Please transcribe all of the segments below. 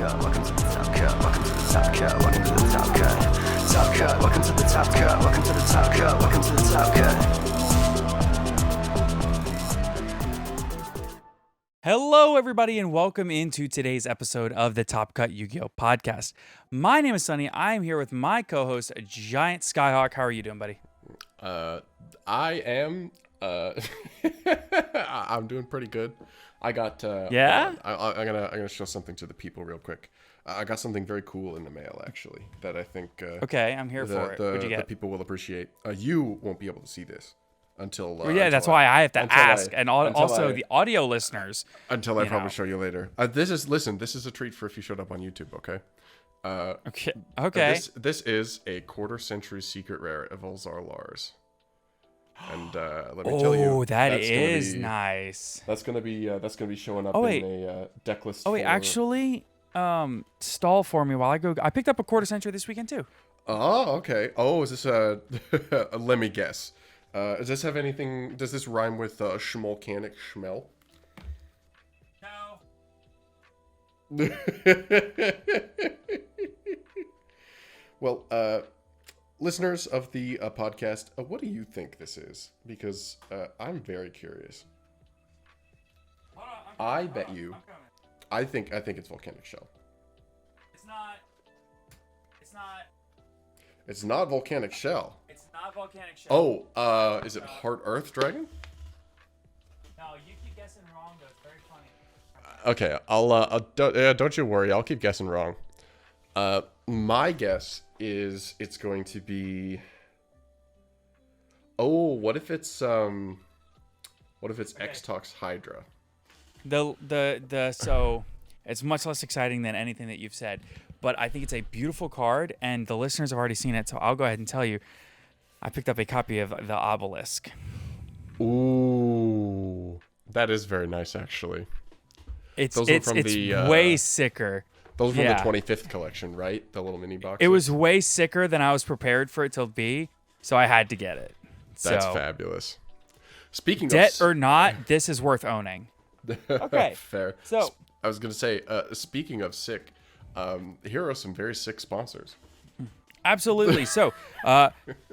cut. Welcome to the top cut. Welcome to the top cut. Welcome to the top cut. Top cut. Welcome to the top cut. Welcome to the top cut. Welcome to the top cut. Hello, everybody, and welcome into today's episode of the Top Cut Yu-Gi-Oh! Podcast. My name is Sunny. I am here with my co-host, Giant Skyhawk. How are you doing, buddy? I am. I'm doing pretty good. I got. Yeah. I'm gonna show something to the people real quick. I got something very cool in the mail actually that I think. Okay, I'm here for it. What'd you get? The people will appreciate. You won't be able to see this until. That's why I have to ask, and also the audio listeners. Until I probably show you later. This is a treat for if you showed up on YouTube. Okay. Okay. This is a quarter-century secret rare of Elzar Lars. And let me tell you, oh, that is nice. That's gonna be showing up in a deck list. Oh wait, actually, stall for me while I go. I picked up a quarter century this weekend too. Oh, okay. Oh, is this let me guess. Does this have anything? Does this rhyme with schmolcanic schmel? No. Well, listeners of the podcast, what do you think this is? Because I'm very curious. I bet you. I think it's volcanic shell. It's not. It's not volcanic shell. It's not volcanic shell. Oh, is it Heart Earth Dragon? No, you keep guessing wrong, though. It's very funny. Okay, don't you worry. I'll keep guessing wrong. My guess is it's going to be. Oh, what if it's X-Tox Hydra? So it's much less exciting than anything that you've said, but I think it's a beautiful card, and the listeners have already seen it, so I'll go ahead and tell you. I picked up a copy of the Obelisk. Ooh, that is very nice, actually. It's way sicker. Those were from the 25th collection, right? The little mini box. It was way sicker than I was prepared for it to be, so I had to get it. That's fabulous. Speaking of debt or not, this is worth owning. Okay, fair. So I was gonna say, speaking of sick, here are some very sick sponsors. Absolutely. So,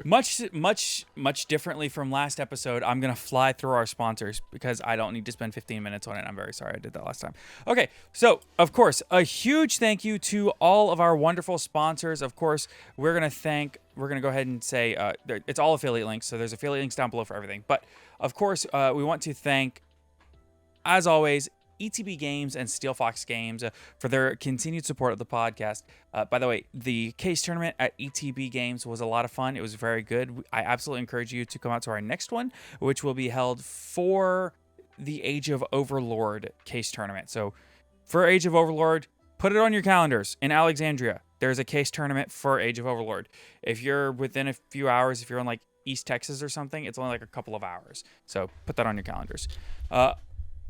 much differently from last episode, I'm going to fly through our sponsors because I don't need to spend 15 minutes on it. I'm very sorry I did that last time. Okay. So, of course, a huge thank you to all of our wonderful sponsors. Of course, we're going to go ahead and say, it's all affiliate links. So there's affiliate links down below for everything. But of course, we want to thank, as always, ETB Games and Steelfox Games for their continued support of the podcast. By the way, the case tournament at ETB Games was a lot of fun. It was very good. I absolutely encourage you to come out to our next one, which will be held for the Age of Overlord case tournament. So for Age of Overlord, put it on your calendars. In Alexandria, there's a case tournament for Age of Overlord. If you're within a few hours, if you're in like East Texas or something, it's only like a couple of hours. So put that on your calendars.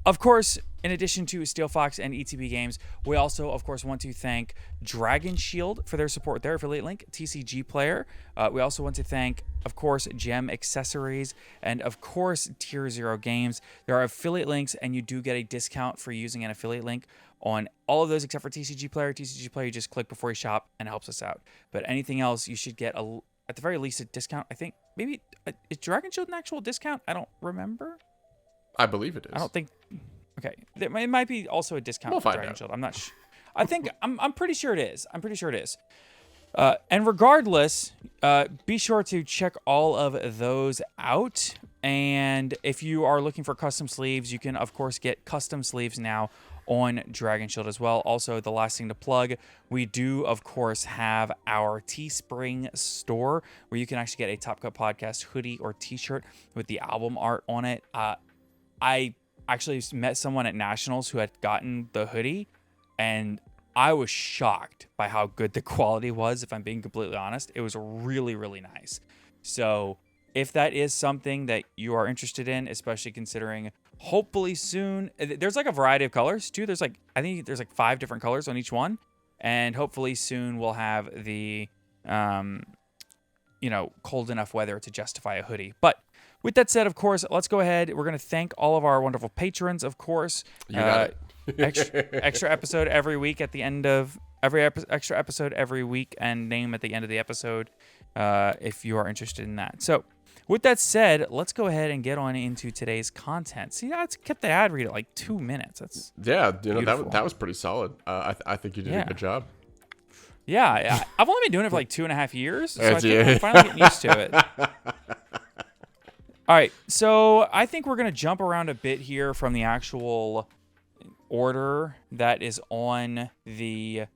Of course, in addition to Steelfox and ETB Games, we also, of course, want to thank Dragon Shield for their support, their affiliate link, TCG Player. We also want to thank, of course, Gem Accessories, and, of course, Tier 0 Games. There are affiliate links, and you do get a discount for using an affiliate link on all of those except for TCG Player. TCG Player, you just click before you shop, and it helps us out. But anything else, you should get, at the very least, a discount. I think maybe, is Dragon Shield an actual discount? I don't remember. I believe it is. I don't think. Okay, it might be also a discount for Dragon Shield. I'm not sure. I think I'm pretty sure it is. And regardless, be sure to check all of those out. And if you are looking for custom sleeves, you can of course get custom sleeves now on Dragon Shield as well. Also, the last thing to plug, we do of course have our Teespring store where you can actually get a Top Cut Podcast hoodie or t-shirt with the album art on it. I actually met someone at Nationals who had gotten the hoodie, and I was shocked by how good the quality was, if I'm being completely honest. It was really, really nice. So if that is something that you are interested in, especially considering hopefully soon, there's like a variety of colors too. I think there's like 5 different colors on each one. And hopefully soon we'll have the, cold enough weather to justify a hoodie. But with that said, of course, let's go ahead. We're going to thank all of our wonderful patrons, of course. You got it. extra episode every week at the end of extra episode every week, and name at the end of the episode if you are interested in that. So with that said, let's go ahead and get on into today's content. See, that's kept the ad read at like 2 minutes. That's that was pretty solid. I think you did a good job. Yeah, I've only been doing it for like 2.5 years, so I think I'm finally getting used to it. All right, so I think we're gonna jump around a bit here from the actual order that is on the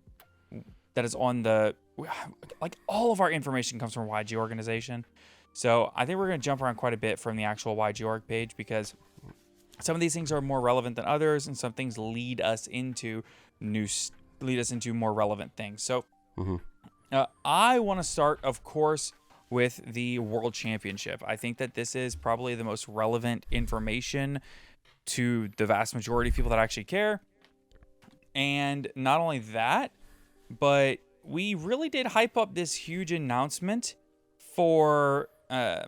like all of our information comes from YG organization. So I think we're gonna jump around quite a bit from the actual YG org page because some of these things are more relevant than others, and some things lead us into more relevant things. So I want to start, of course, with the World Championship. I think that this is probably the most relevant information to the vast majority of people that actually care. And not only that, but we really did hype up this huge announcement for the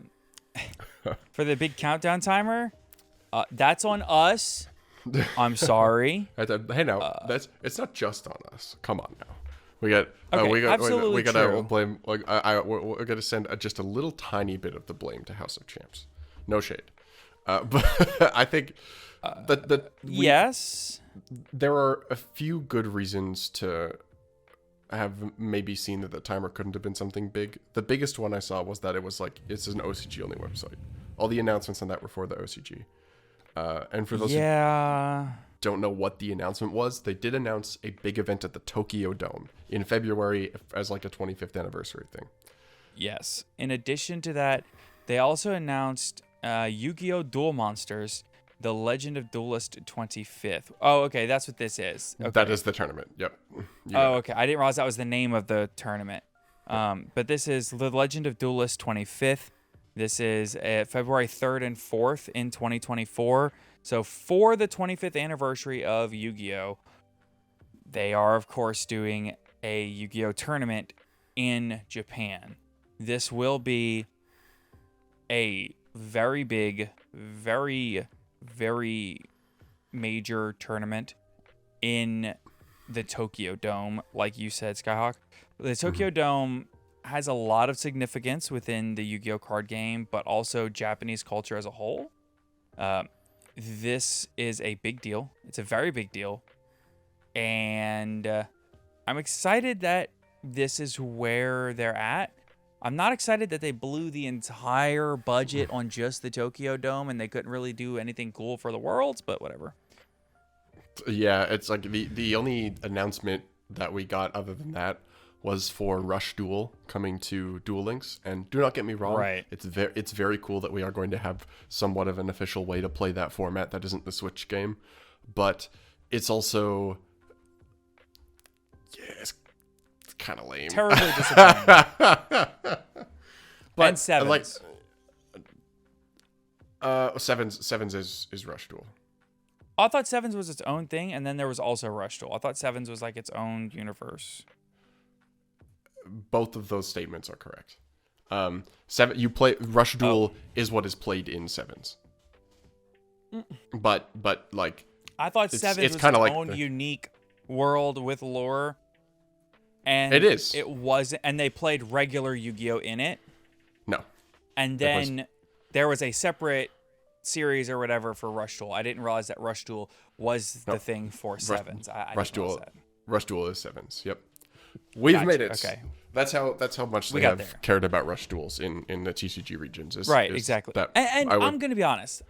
big countdown timer. That's on us. I'm sorry. Hey, now it's not just on us. Come on now. We got absolutely we got to true. blame. Like we're gonna send just a little tiny bit of the blame to House of Champs. No shade, but I think yes, there are a few good reasons to have maybe seen that the timer couldn't have been something big. The biggest one I saw was that it's an OCG only website. All the announcements on that were for the OCG. And for those who don't know what the announcement was, they did announce a big event at the Tokyo Dome in February as like a 25th anniversary thing. Yes. In addition to that, they also announced Yu-Gi-Oh! Duel Monsters, The Legend of Duelist 25th. Oh, okay. That's what this is. Okay. That is the tournament. Yep. Okay. I didn't realize that was the name of the tournament. But this is The Legend of Duelist 25th. This is February 3rd and 4th in 2024. So for the 25th anniversary of Yu-Gi-Oh!, they are, of course, doing a Yu-Gi-Oh! Tournament in Japan. This will be a very big, very, very major tournament in the Tokyo Dome, like you said, Skyhawk. The Tokyo Dome has a lot of significance within the Yu-Gi-Oh! Card game, but also Japanese culture as a whole. This is a big deal. It's a very big deal. And I'm excited that this is where they're at. I'm not excited that they blew the entire budget on just the Tokyo Dome and they couldn't really do anything cool for the Worlds, but whatever. Yeah, it's like the only announcement that we got other than that was for Rush Duel coming to Duel Links. And do not get me wrong, right. It's very cool that we are going to have somewhat of an official way to play that format that isn't the Switch game. But it's also, it's kind of lame. Terribly disappointing. But and Sevens. Sevens is Rush Duel. I thought Sevens was its own thing, and then there was also Rush Duel. I thought Sevens was like its own universe. Both of those statements are correct. Rush Duel is what is played in Sevens. But like I thought Sevens was kind of its like own unique world with lore. And it is. It wasn't, and they played regular Yu-Gi-Oh! In it. No. And then there was a separate series or whatever for Rush Duel. I didn't realize that Rush Duel was the thing for Sevens. Rush Duel is Sevens. Yep. We've made it. Okay. That's how much they have cared about Rush Duels in the TCG regions. Exactly. And I'm going to be honest.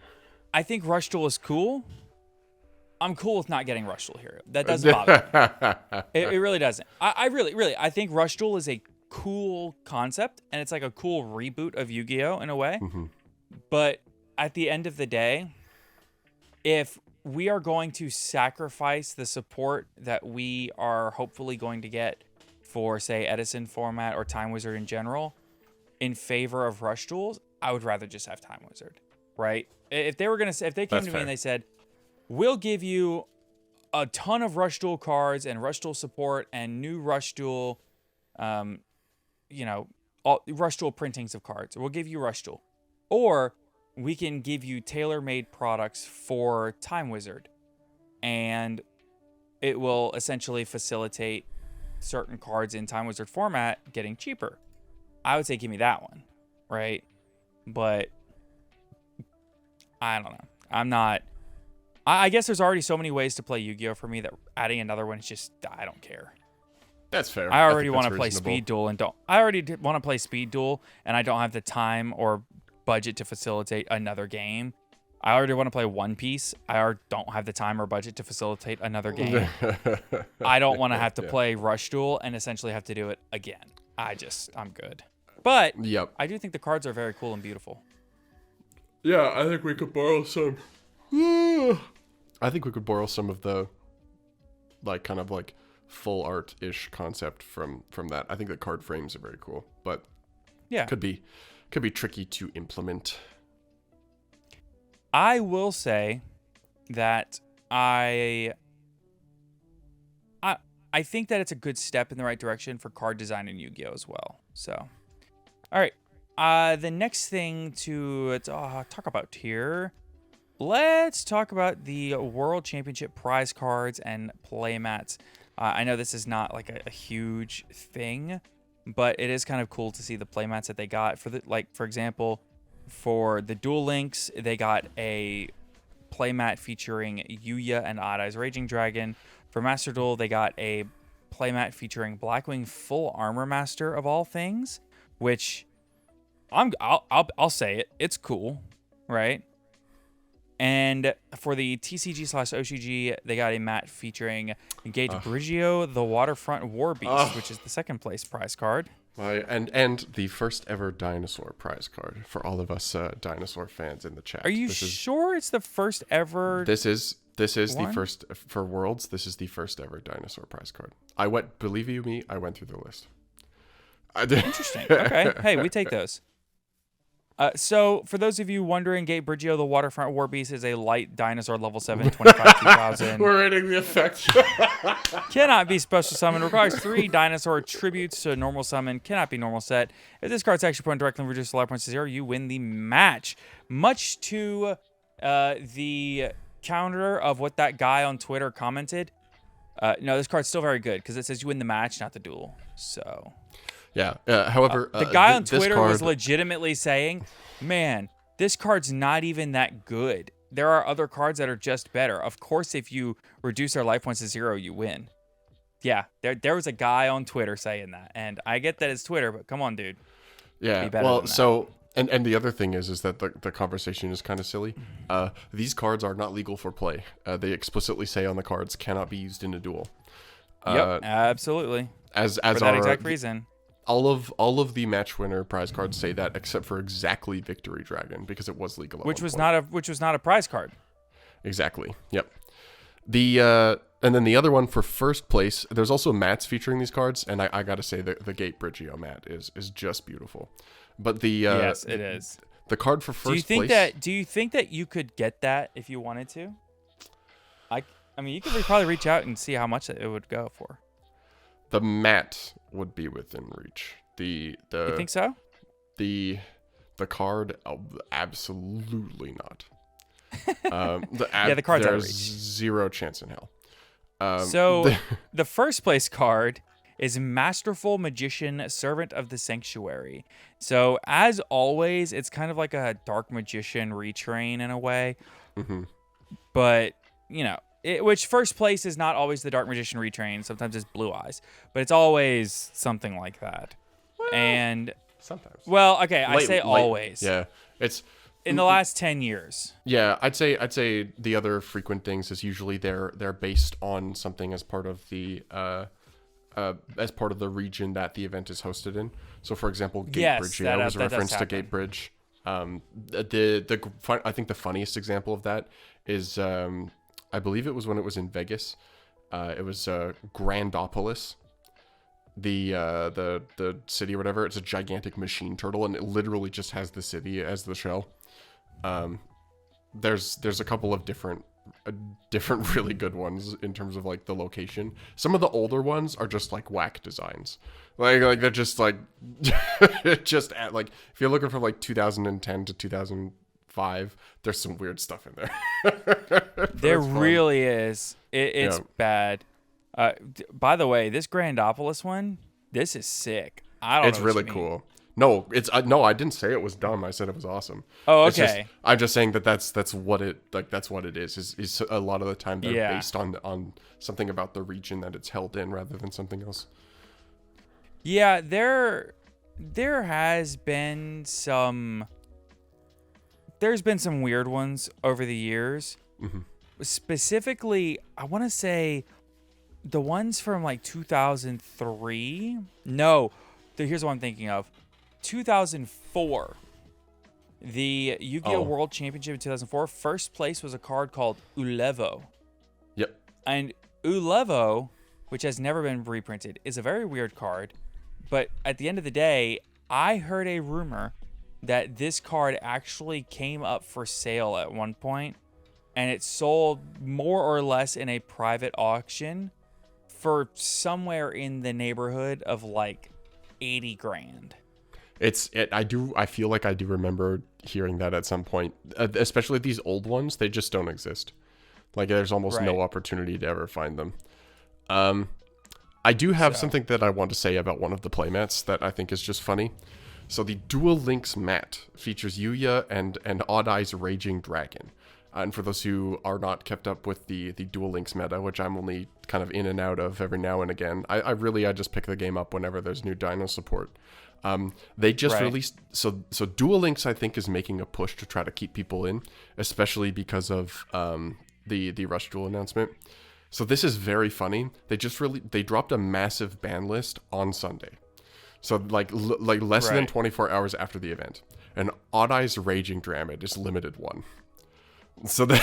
I think Rush Duel is cool. I'm cool with not getting Rush Duel here. That doesn't bother me. It really doesn't. I really, I think Rush Duel is a cool concept, and it's like a cool reboot of Yu-Gi-Oh! In a way. Mm-hmm. But at the end of the day, if we are going to sacrifice the support that we are hopefully going to get for, say, Edison format or Time Wizard in general, in favor of Rush Duels, I would rather just have Time Wizard, right? If they came to me and they said, we'll give you a ton of Rush Duel cards and Rush Duel support and new Rush Duel, all Rush Duel printings of cards, we'll give you Rush Duel. Or we can give you tailor-made products for Time Wizard. And it will essentially facilitate certain cards in Time Wizard format getting cheaper. I would say give me that one, right? But I don't know. I'm not. I guess there's already so many ways to play Yu-Gi-Oh for me that adding another one is just, I don't care. That's fair. I already want to that's play reasonable. Speed Duel and don't. I already want to play Speed Duel and I don't have the time or budget to facilitate another game. I already want to play One Piece. Don't have the time or budget to facilitate another game. I don't want to have to play Rush Duel and essentially have to do it again. I'm good. But Yep. I do think the cards are very cool and beautiful. Yeah, I think we could borrow some. I think we could borrow some of the, like, kind of like full art-ish concept from that. I think the card frames are very cool, but Yeah. could be tricky to implement. I will say that I think that it's a good step in the right direction for card design in Yu-Gi-Oh as well. So, all right. The next thing to talk about here, let's talk about the World Championship prize cards and playmats. I know this is not like a huge thing, but it is kind of cool to see the playmats that they got for example, for the Duel Links, they got a playmat featuring Yuya and Odd Eyes Raging Dragon. For Master Duel, they got a playmat featuring Blackwing Full Armor Master of all things, which I'll say it. It's cool, right? And for the TCG/OCG, they got a mat featuring Gate Brigio, the Waterfront War Beast, which is the second place prize card. And the first ever dinosaur prize card for all of us dinosaur fans in the chat. Are you sure it's the first ever? This is one? the first for Worlds. This is the first ever dinosaur prize card. Believe you me, I went through the list. Interesting. Okay. Hey, we take those. So, for those of you wondering, Gate Brigio, the Waterfront War Beast, is a light dinosaur level 7, 25,000. We're rating the effect. Cannot be special summon. Requires 3 dinosaur tributes to normal summon. Cannot be normal set. If this card's actually put directly reduces the life points to 0, you win the match. Much to the counter of what that guy on Twitter commented. No, this card's still very good because it says you win the match, not the duel. So... Yeah. However, the guy on this Twitter card... was legitimately saying, man, this card's not even that good. There are other cards that are just better. Of course, if you reduce their life points to 0, you win. Yeah, there was a guy on Twitter saying that. And I get that it's Twitter, but come on, dude. Yeah, well, so... And the other thing is that the conversation is kind of silly. These cards are not legal for play. They explicitly say on the cards cannot be used in a duel. Yep, absolutely. As for that exact reason. All of the match winner prize cards say that, except for exactly Victory Dragon, because it was legal. Which was not a prize card. Exactly. Yep. And then the other one for first place, there's also mats featuring these cards, and I gotta say the Gate Brigio mat is just beautiful. But yes, it is. The card for first place. Do you think that you could get that if you wanted to? I mean, you could probably reach out and see how much it would go for. The mat would be within reach. You think so? The card, absolutely not. The card's out of reach. Zero chance in hell. The first place card is Masterful Magician, Servant of the Sanctuary. So as always, it's kind of like a Dark Magician retrain in a way. Mm-hmm. But which first place is not always the Dark Magician retrain. Sometimes it's Blue Eyes, but it's always something like that. And sometimes. Well, okay, I say always. Yeah, it's in the last 10 years. Yeah, I'd say the other frequent things is usually they're based on something as part of the region that the event is hosted in. So, for example, Gate Brigio was a reference to Gate Bridge. I think the funniest example of that is. I believe it was when it was in Vegas. It was Grandopolis, the city or whatever. It's a gigantic machine turtle, and it literally just has the city as the shell. There's a couple of different really good ones in terms of like the location. Some of the older ones are just like whack designs. Like they're just like just at like if you're looking from like 2010 to 2000. 5. There's some weird stuff in there. There really is. It's Yeah. bad. By the way, this Grandopolis one, this is sick. I don't It's know what really you mean. cool. No, it's no. I didn't say it was dumb. I said it was awesome. Oh, It's just- okay. I'm just saying that's what it that's what it is. Is a lot of the time they're Yeah. based on something about the region that it's held in rather than something else. Yeah, there has been some. There's been some weird ones over the years. Mm-hmm. Specifically, I want to say the ones from like 2003. No, here's what I'm thinking of. 2004. The Yu-Gi-Oh! Oh. World Championship in 2004. First place was a card called Ulevo. Yep. And Ulevo, which has never been reprinted, is a very weird card. But at the end of the day, I heard a rumor that this card actually came up for sale at one point, and it sold more or less in a private auction for somewhere in the neighborhood of like 80 grand. I feel like I do remember hearing that at some point, especially these old ones. They just don't exist. Like there's almost no Right. opportunity to ever find them. I do have something that I want to say about one of the playmats that I think is just funny. So the Dual Links mat features Yuya and Odd Eye's Raging Dragon. And for those who are not kept up with the Dual Links meta, which I'm only kind of in and out of every now and again, I just pick the game up whenever there's new Dino support. They just Right. released so Dual Links I think is making a push to try to keep people in, especially because of the Rush Duel announcement. So this is very funny. They dropped a massive ban list on Sunday. So like less than Right. 24 hours after the event. And Odd Eye's Raging Dragon is limited one. So they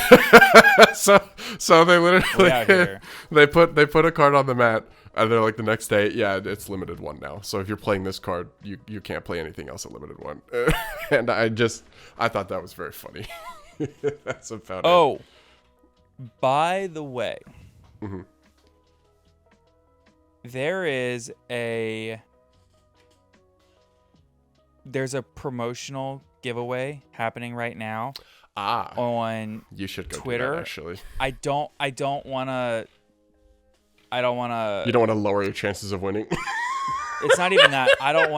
so they literally Way out here. they put a card on the mat and they're like the next day, yeah, it's limited one now. So if you're playing this card, you can't play anything else at limited one. And I thought that was very funny. That's about it. Oh, by the way, Mm-hmm. there's a promotional giveaway happening right now Ah, on you should go Twitter. do that, actually. I don't want to. You don't want to lower your chances of winning. It's not even that. I don't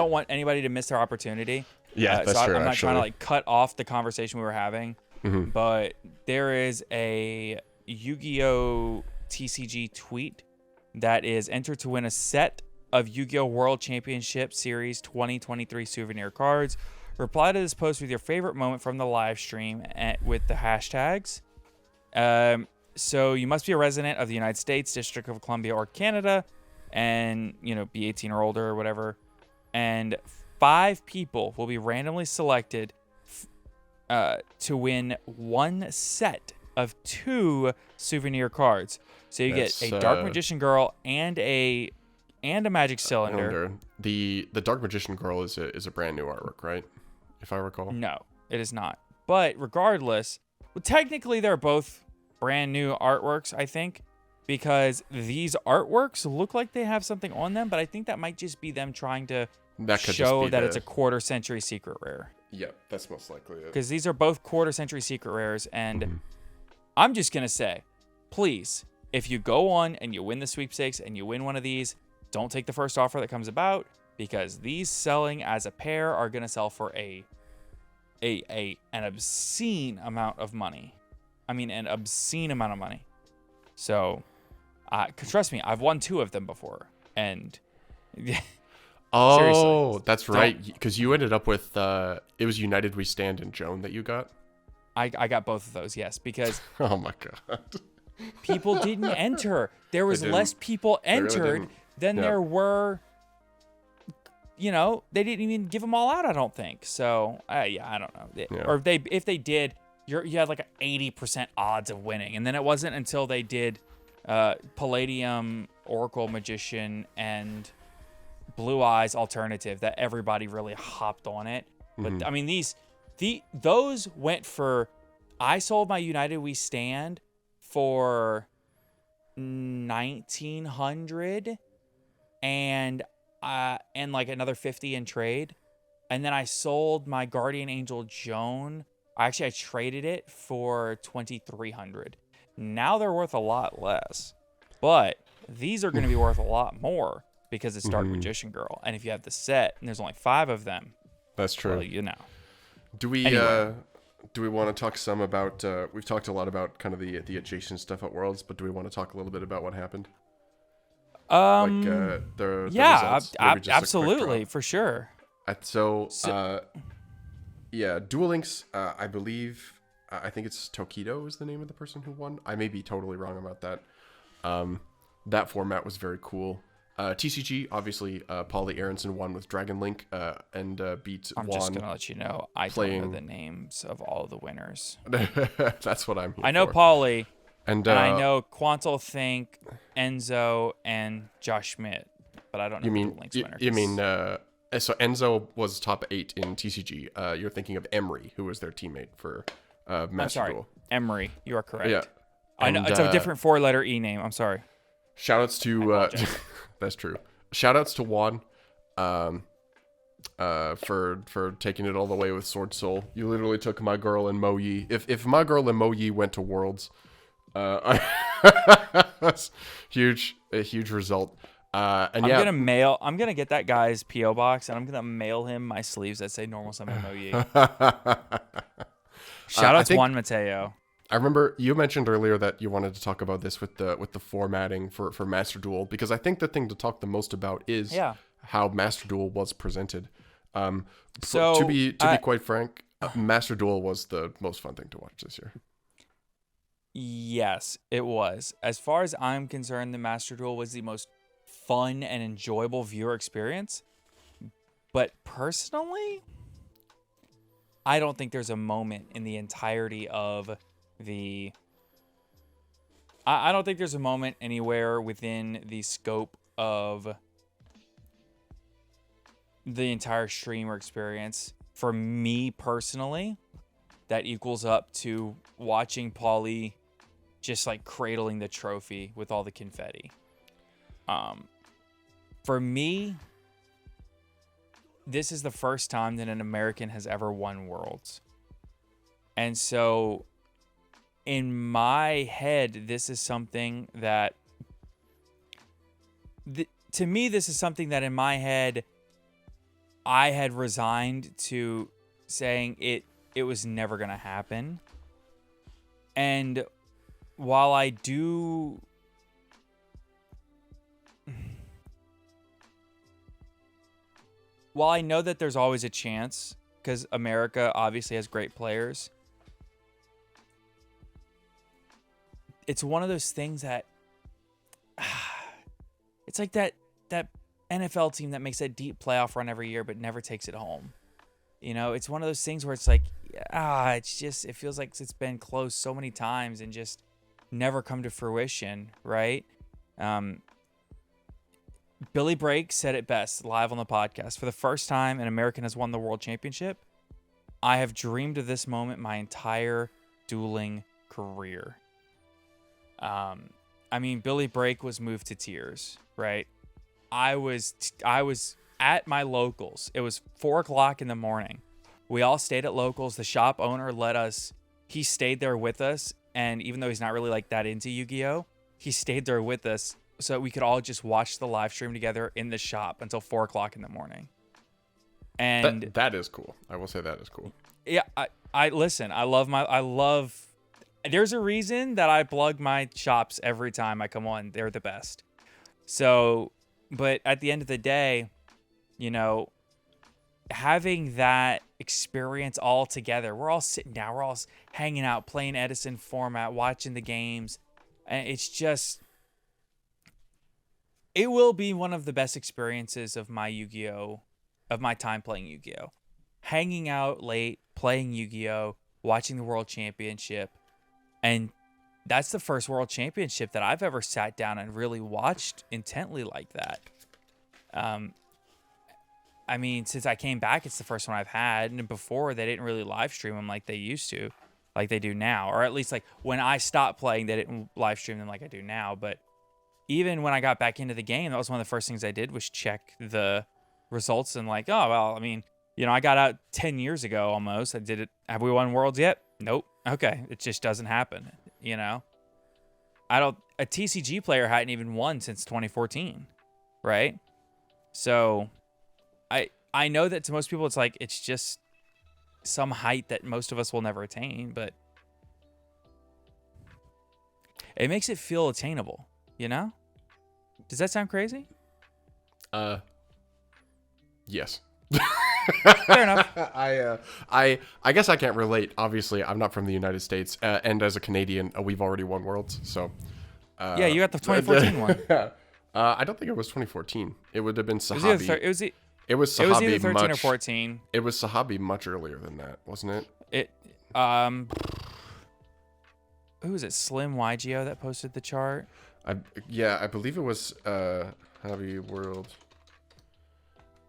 want anybody to miss their opportunity. Yeah, that's true, I'm not trying to actually. like cut off the conversation we were having, Mm-hmm. but there is a Yu-Gi-Oh! TCG tweet that is entered to win a set of Yu-Gi-Oh! World Championship Series 2023 souvenir cards. Reply to this post with your favorite moment from the live stream with the hashtags. So you must be a resident of the United States, District of Columbia, or Canada, and be 18 or older or whatever. And 5 people will be randomly selected to win one set of 2 souvenir cards. So you get a Dark Magician Girl and a Magic Cylinder. The Dark Magician Girl is a brand new artwork, right? If I recall. No, it is not. But regardless, well, technically they're both brand new artworks, I think, because these artworks look like they have something on them, but I think that might just be them trying to That could just show be that the- it's a quarter century secret rare. Yeah, that's most likely it. Because these are both quarter century secret rares, and I'm just gonna say, please, if you go on and you win the sweepstakes and you win one of these, don't take the first offer that comes about, because these selling as a pair are gonna sell for an obscene amount of money. I mean, an obscene amount of money. So, trust me, I've won 2 of them before, and Oh, seriously, that's right. Because you ended up with it was United We Stand and Joan that you got. I got both of those, yes, because Oh my god. people didn't enter. There was didn't. less people really entered didn't. than Yeah. there were. They didn't even give them all out, I don't think. So, yeah, I don't know. Yeah. Or if they did, you had like an 80% odds of winning. And then it wasn't until they did Palladium, Oracle Magician, and Blue Eyes Alternative that everybody really hopped on it. But I mean, those went for. I sold my United We Stand for 1,900 and like another 50 in trade, and then I sold my Guardian Angel Joan I traded it for 2,300. Now they're worth a lot less, but these are going to be worth a lot more because it's Dark Magician Girl. And if you have the set and there's only 5 of them, That's true. well, you know. Do we Anyway. do we want to talk some about? We've talked a lot about kind of the adjacent stuff at Worlds, but do we want to talk a little bit about what happened? The Yeah, results? Maybe just a quick absolutely, drop. for sure. Yeah, Duel Links. I believe. I think it's Tokido is the name of the person who won. I may be totally wrong about that. That format was very cool. TCG, obviously, Paulie Aronson won with Dragon Link and beat I'm Juan. just going to let you know, I don't know the names of all of the winners. That's what I'm here I know for. Paulie, And and I know Quantal Think, Enzo, and Josh Schmidt, but I don't know the Duel Links winner. You mean so Enzo was top 8 in TCG. You're thinking of Emery, who was their teammate for Master I'm sorry, Duel. Emery. You are correct. Yeah. I know it's a different 4-letter E name. I'm sorry. Shoutouts to that's true. Shoutouts to Juan, for taking it all the way with Sword Soul. You literally took my girl and Mo Yi. If my girl and Mo Yi went to Worlds, that's a huge result. And I'm gonna get that guy's PO box and I'm gonna mail him my sleeves that say Normal Summon Mo Yi. Shout out to Juan Mateo. I remember you mentioned earlier that you wanted to talk about this with the formatting for Master Duel, because I think the thing to talk the most about is how Master Duel was presented. To be quite frank, Master Duel was the most fun thing to watch this year. Yes, it was. As far as I'm concerned, the Master Duel was the most fun and enjoyable viewer experience. But personally, I don't think there's a moment in the entirety of I don't think there's a moment anywhere within the scope of the entire streamer experience for me personally that equals up to watching Paulie just like cradling the trophy with all the confetti. For me, this is the first time that an American has ever won Worlds. And so in my head, this is something that to me, this is something that in my head, I had resigned to saying it was never going to happen. And while I do while I know that there's always a chance because America obviously has great players, it's one of those things that it's like that NFL team that makes that deep playoff run every year but never takes it home. You know, it's one of those things where it's like, it feels like it's been close so many times and just never come to fruition, right? Billy Brake said it best live on the podcast. For the first time an American has won the world championship, I have dreamed of this moment my entire dueling career. I mean, Billy Brake was moved to tears, right? I was at my locals. It was 4:00 in the morning. We all stayed at locals. The shop owner he stayed there with us. And even though he's not really like that into Yu-Gi-Oh, he stayed there with us so we could all just watch the live stream together in the shop until 4:00 in the morning. And that is cool. I will say that is cool. Yeah, I listen. I love. There's a reason that I plug my shops every time I come on. They're the best. So, but at the end of the day, you know, having that experience all together, we're all sitting down, we're all hanging out, playing Edison format, watching the games, and it's just, it will be one of the best experiences of my Yu-Gi-Oh, of my time playing Yu-Gi-Oh. Hanging out late, playing Yu-Gi-Oh, watching the World Championship, and that's the first World Championship that I've ever sat down and really watched intently like that. I mean, since I came back, it's the first one I've had. And before, they didn't really live stream them like they used to, like they do now. Or at least like when I stopped playing, they didn't live stream them like I do now. But even when I got back into the game, that was one of the first things I did was check the results and like, oh, well, I mean, I got out 10 years ago almost. I did it. Have we won Worlds yet? Nope. Okay. It just doesn't happen. A TCG player hadn't even won since 2014, right? So I know that to most people it's like it's just some height that most of us will never attain, but it makes it feel attainable, Does that sound crazy? Yes. Fair enough. I guess I can't relate. Obviously, I'm not from the United States, and as a Canadian, we've already won Worlds. So, yeah, you got the 2014 one. I don't think it was 2014. It would have been Sahabi. It was Sahabi either 13 much, or 14. It was Sahabi much earlier than that, wasn't it? Who was it? Slim YGO that posted the chart. I believe it was Sahabi World.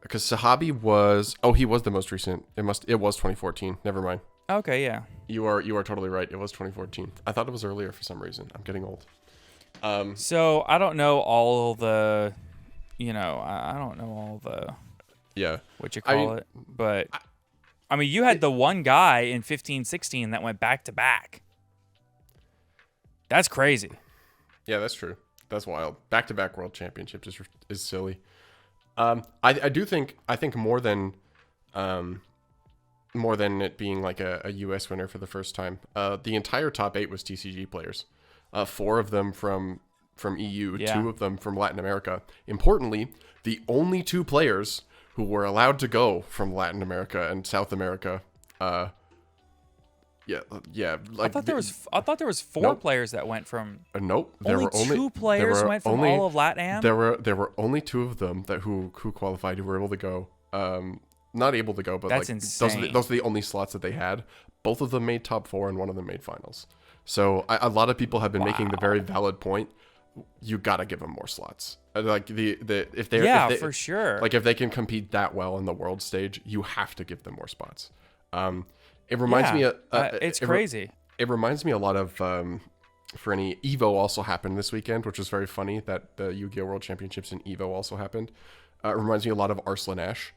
Because Sahabi was he was the most recent. It was 2014. Never mind. Okay, yeah. You are totally right. It was 2014. I thought it was earlier for some reason. I'm getting old. So I don't know all the, I don't know all the, what you call it, but I mean, you had the one guy in 15-16 that went back to back. That's crazy. Yeah, that's true. That's wild. Back-to-back world championships is silly. I think more than it being like a US winner for the first time. The entire top 8 was TCG players. 4 of them from EU, 2 of them from Latin America. Importantly, the only 2 players who were allowed to go from Latin America and South America. Like I thought there was 4 players that went from. Nope. Only 2 players went from all of LatAm. There were only 2 of them who qualified, who were able to go. Not able to go, but that's like insane. those are the only slots that they had. Both of them made top 4, and one of them made finals. So a lot of people have been making the very valid point. You gotta give them more slots. Like for sure. Like if they can compete that well on the world stage, you have to give them more spots. It reminds me. It's crazy. It reminds me a lot of for any Evo also happened this weekend, which was very funny that the Yu-Gi-Oh! World Championships in Evo also happened. It reminds me a lot of Arslan Ash,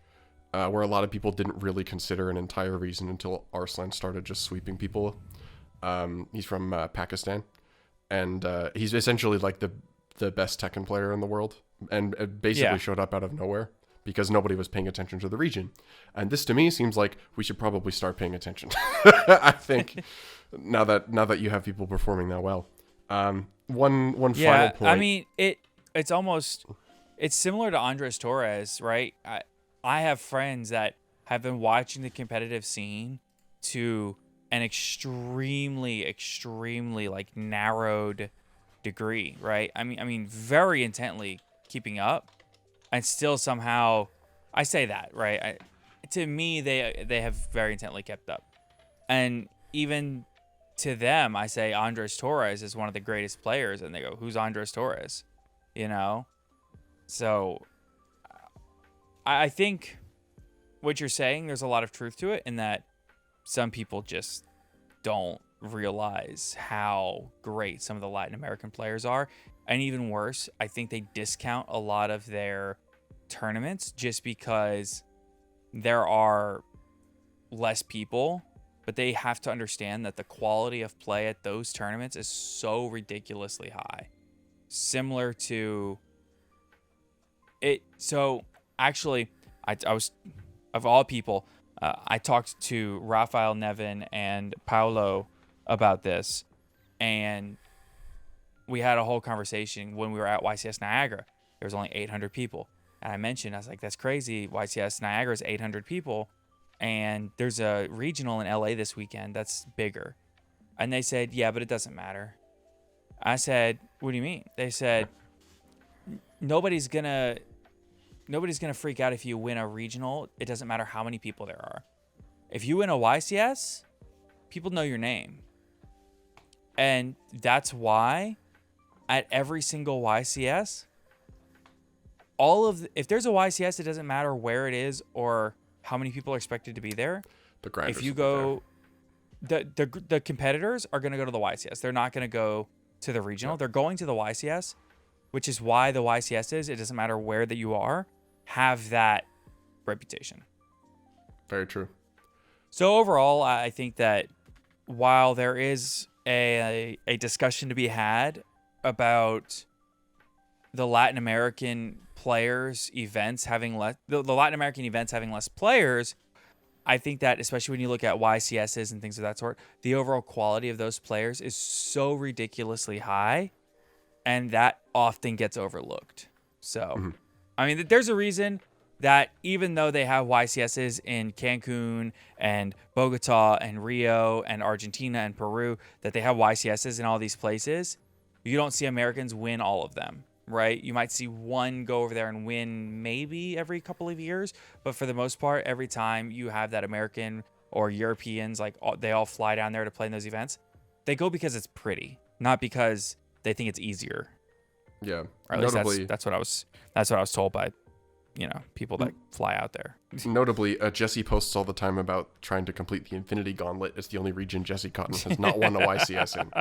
where a lot of people didn't really consider an entire reason until Arslan started just sweeping people. He's from Pakistan, and he's essentially like the best Tekken player in the world, and it basically showed up out of nowhere because nobody was paying attention to the region. And this to me seems like we should probably start paying attention. I think now that you have people performing that well. One final point. I mean it's similar to Andres Torres, right? I have friends that have been watching the competitive scene to an extremely like narrowed degree, right? I mean very intently keeping up, and still somehow I say that, right? To me, they have very intently kept up, and even to them, I say Andres Torres is one of the greatest players, and they go, "Who's Andres Torres?" So I think what you're saying, there's a lot of truth to it, in that some people just don't realize how great some of the Latin American players are, and even worse, I think they discount a lot of their tournaments just because there are less people, but they have to understand that the quality of play at those tournaments is so ridiculously high. Similar to it. So actually, I was, of all people, I talked to Rafael Nevin and Paulo about this, and we had a whole conversation when we were at YCS Niagara. There was only 800 people. And I was like, that's crazy. YCS Niagara is 800 people. And there's a regional in LA this weekend that's bigger. And they said, yeah, but it doesn't matter. I said, what do you mean? They said, nobody's gonna freak out if you win a regional. It doesn't matter how many people there are. If you win a YCS, people know your name. And that's why at every single YCS, if there's a YCS, it doesn't matter where it is or how many people are expected to be there. The grinders. If you go, the competitors are going to go to the YCS. They're not going to go to the regional. They're going to the YCS, which is why the YCS it doesn't matter where that you are, have that reputation. very true. So overall, I think that while there is a discussion to be had about the Latin American players events having less, the Latin American events having less players, I think that especially when you look at YCSs and things of that sort, the overall quality of those players is so ridiculously high, and that often gets overlooked. So, I mean, there's a reason that even though they have YCSs in Cancun and Bogota and Rio and Argentina and Peru, that they have YCSs in all these places, you don't see Americans win all of them. Right? You might see one go over there and win maybe every couple of years, but for the most part, every time you have that American or Europeans, like they all fly down there to play in those events, they go because it's pretty, not because they think it's easier. Yeah. Or at least that's what I was told by, people that fly out there. Notably, Jesse posts all the time about trying to complete the Infinity Gauntlet. It's the only region Jesse Cotton has not won a YCS in.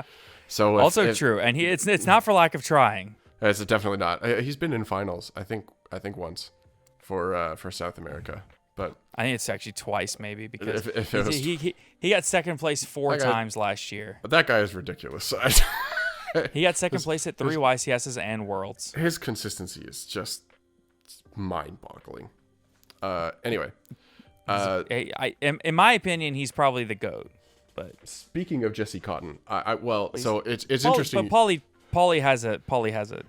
So true, and it's not for lack of trying. It's definitely not. He's been in finals, I think once, for South America, but I think it's actually twice maybe because if it was, he got second place 4 times last year. But that guy is ridiculous. He got second place at 3 YCSs and Worlds. His consistency is just mind-boggling. Anyway, in my opinion, he's probably the GOAT. But speaking of Jesse Cotton, so it's interesting. But Paulie has an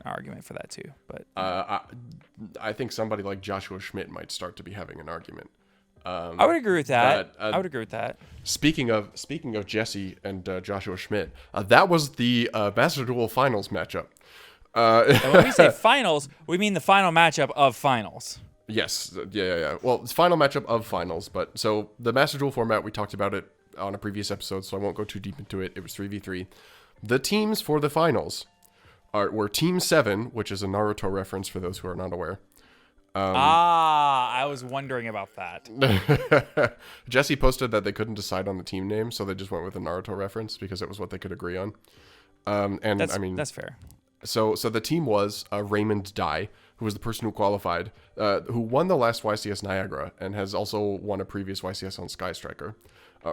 argument for that too. But I think somebody like Joshua Schmidt might start to be having an argument. I would agree with that. I would agree with that. Speaking of Jesse and Joshua Schmidt, that was the Master Duel Finals matchup. And when we say finals, we mean the final matchup of finals. Yes, yeah. Well, it's final matchup of finals, but so the Master Duel format, we talked about it on a previous episode, so I won't go too deep into it. It was 3v3. The teams for the finals were Team 7, which is a Naruto reference for those who are not aware. I was wondering about that. Jesse posted that they couldn't decide on the team name, so they just went with a Naruto reference because it was what they could agree on. That's fair. So the team was Raymond Dye, who was the person who qualified, who won the last YCS Niagara and has also won a previous YCS on Sky Striker.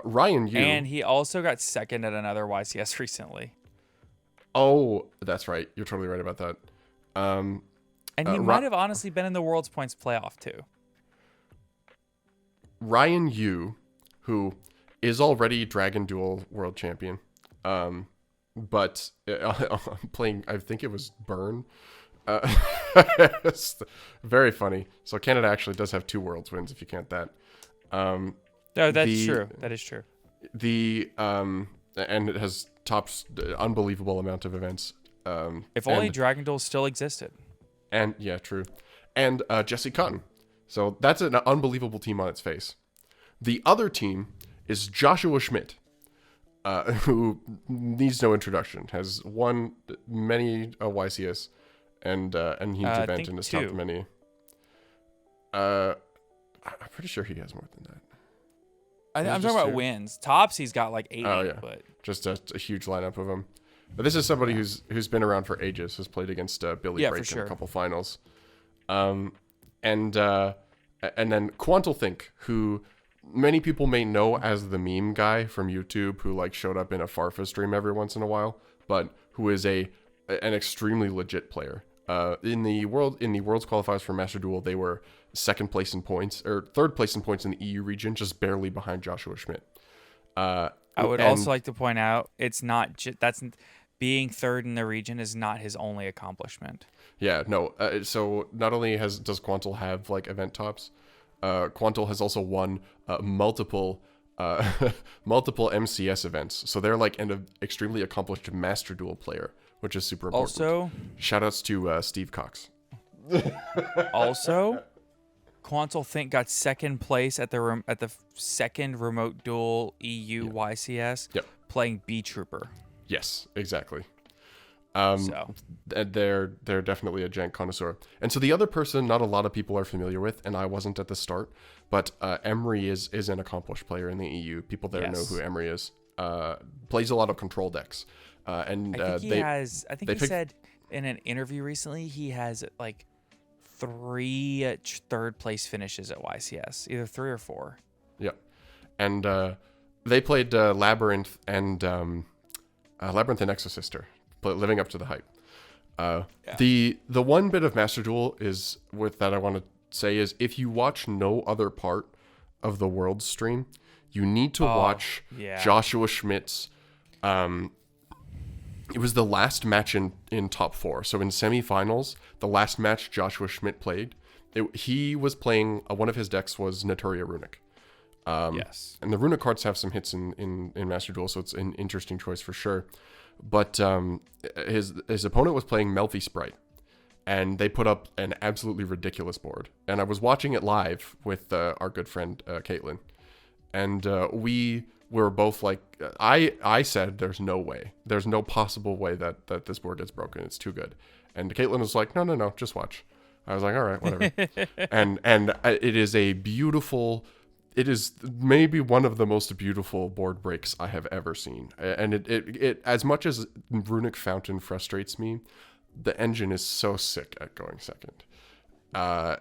Ryan Yu. And he also got second at another YCS recently. Oh, that's right. You're totally right about that. And he might have honestly been in the World's Points playoff too. Ryan Yu, who is already Dragon Duel World Champion, but playing, I think it was Burn. It's very funny. So Canada actually does have 2 Worlds wins if you count that. No, that's true. That is true. And it has tops unbelievable amount of events. If only Dragon Duel still existed. And yeah, true. And Jesse Cotton. So that's an unbelievable team on its face. The other team is Joshua Schmidt, who needs no introduction. Has won many YCS, and he's event in his top many. I'm pretty sure he has more than that. I'm talking about wins. Tops, he's got like 80. Oh, yeah. But just a huge lineup of them. But this is somebody who's been around for ages. Has played against Billy Break in a couple finals. And then Quantal Think, who many people may know as the meme guy from YouTube, who like showed up in a Farfa stream every once in a while, but who is an extremely legit player. In the world's qualifiers for Master Duel, they were second place in points, or third place in points in the EU region, just barely behind Joshua Schmidt. I would also like to point out, it's not being third in the region is not his only accomplishment. Yeah, no. So not only does Quantal have like event tops, Quantal has also won multiple MCS events. So they're like an extremely accomplished Master Duel player, which is super important. Also, shoutouts to Steve Cox. Also, Quantal Think got second place at the second Remote Duel EU YCS, playing B Trooper. Yes, exactly. They're definitely a jank connoisseur. And so the other person not a lot of people are familiar with, and I wasn't at the start, but Emery is an accomplished player in the EU. People there know who Emery is. Plays a lot of control decks. I think he said in an interview recently he has like 3 third place finishes at YCS, either 3 or 4. Yeah, and they played Labyrinth and Exorcister, but living up to the hype. The one bit of Master Duel is with that I want to say is if you watch no other part of the World stream, you need to watch Joshua Schmidt's. It was the last match in top 4. So in semifinals, the last match Joshua Schmidt played, he was playing, one of his decks was Naturia Runic. Yes. And the Runic cards have some hits in Master Duel, so it's an interesting choice for sure. But his opponent was playing Melfi Sprite, and they put up an absolutely ridiculous board. And I was watching it live with our good friend Caitlin, and we were both like, I said, there's no possible way that this board gets broken. It's too good. And Caitlin was like, no, just watch. I was like, all right, whatever. and it is a beautiful. It is maybe one of the most beautiful board breaks I have ever seen. And it as much as Runic Fountain frustrates me, the engine is so sick at going second. I'm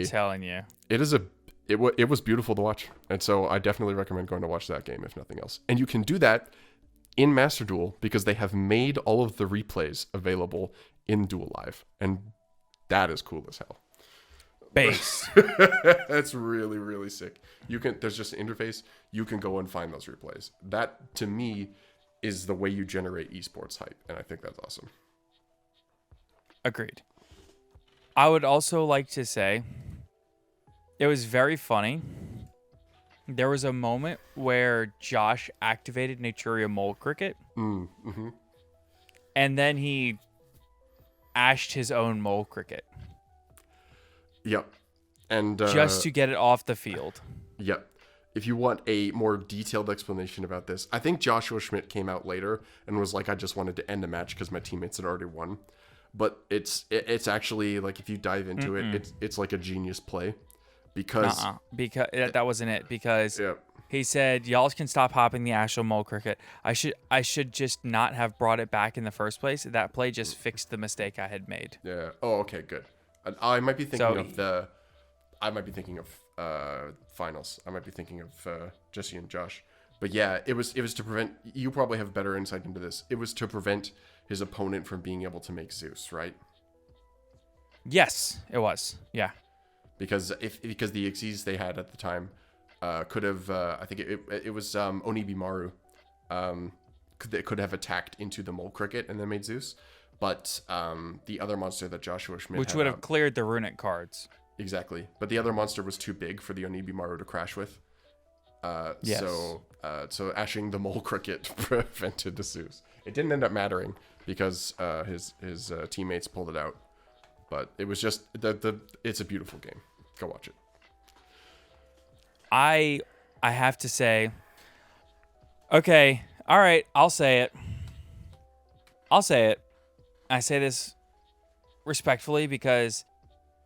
telling you. It was beautiful to watch. And so I definitely recommend going to watch that game, if nothing else. And you can do that in Master Duel because they have made all of the replays available in Duel Live. And that is cool as hell. Base. That's really, really sick. There's just an interface. You can go and find those replays. That, to me, is the way you generate esports hype. And I think that's awesome. Agreed. I would also like to say it was very funny. There was a moment where Josh activated Naturia Mole Cricket. Mm-hmm. And then he ashed his own Mole Cricket. Yep. And just to get it off the field. Yep. If you want a more detailed explanation about this, I think Joshua Schmidt came out later and was like, I just wanted to end the match because my teammates had already won. But it's actually, like, if you dive into it, it's like a genius play. Because that wasn't it. Because yep. He said, y'all can stop hopping the actual Mole Cricket. I should just not have brought it back in the first place. That play just fixed the mistake I had made. Yeah. Oh, okay, good. I might be thinking of finals. I might be thinking of Jesse and Josh. But yeah, it was to prevent. You probably have better insight into this. It was to prevent his opponent from being able to make Zeus, right? Yes, it was. Yeah. Because because the Xyz they had at the time could have. I think it was Onibi Maru. Could have attacked into the Mole Cricket and then made Zeus. But the other monster that Joshua Schmidt which would have cleared the Runic cards. Exactly. But the other monster was too big for the Onibi Maru to crash with. Yes. So ashing the Mole Cricket prevented the Zeus. It didn't end up mattering because his teammates pulled it out. But it was just it's a beautiful game. Go watch it. I have to say, okay, all right, I'll say it. I say this respectfully because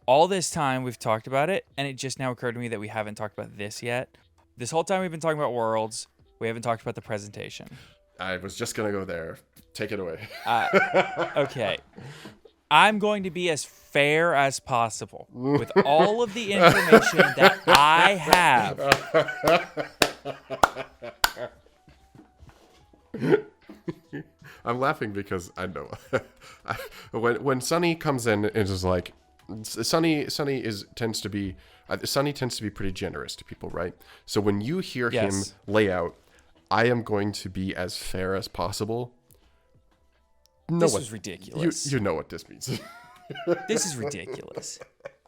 all this time we've talked about it, and it just now occurred to me that we haven't talked about this yet. This whole time we've been talking about Worlds, we haven't talked about the presentation. I was just going to go there. Take it away. Okay. I'm going to be as fair as possible with all of the information that I have. I'm laughing because I know when Sunny comes in and is like, Sunny tends to be pretty generous to people, right? So when you hear him lay out, I am going to be as fair as possible. This is ridiculous. You know what this means. This is ridiculous.